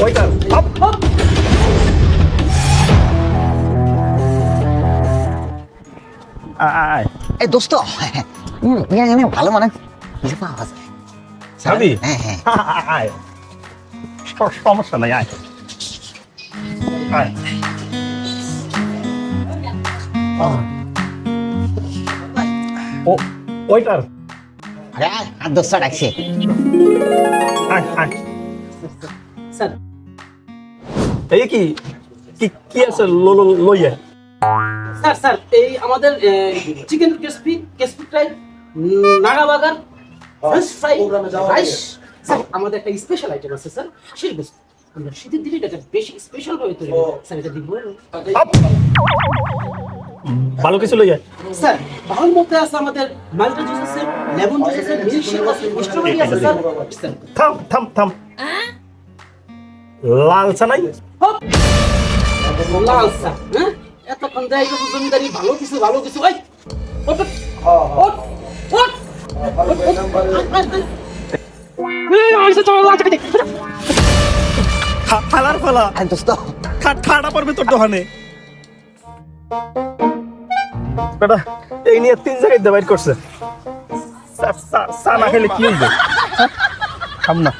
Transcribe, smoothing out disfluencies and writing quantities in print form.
ওইটা hop hop আয় এই দোস্ত ভালো মানে পাওয়া যায় যাবি হ্যাঁ হ্যাঁ আয় সমস্যা নাই আয় আয় ও ওইটার আরে আর দোস্ত ডাকছে আয় আয় স্যার এই কি কি কি আছে লইয়া স্যার স্যার এই আমাদের chicken crispy crispy fry Naga বাগার ফ্রেঞ্চ ফ্রাই রাইস স্যার আমাদের একটা স্পেশাল আইটেম আছে স্যার শীত গোস্ত আমরা শীতের দিনে এটা বেশি স্পেশাল ভাবে তৈরি করি স্যার এটা দিব ভালো কিছু লইয়া স্যার ভালোর মধ্যে আছে আমাদের মাল্টা জুস আছে লেমন জুস আছে মিল্ক শেক আছে স্ট্রবেরি আছে স্যার স্যার থাম থাম থাম লাল চা নাই হপ লাল স্যার হ্যাঁ এতক্ষণ দেয় গেছে জমিদারি ভালো কিছু ওই ওট ওট ওট এই আইসা চল লাল চাকে ফালার ফালা আরে দোস্ত ঠাড়া পড়বে তোর দোকানে বেটা এই নিয়ে 3 জায়গায় ডিভাইড করছে চা না খেলে কি হইবে থাম না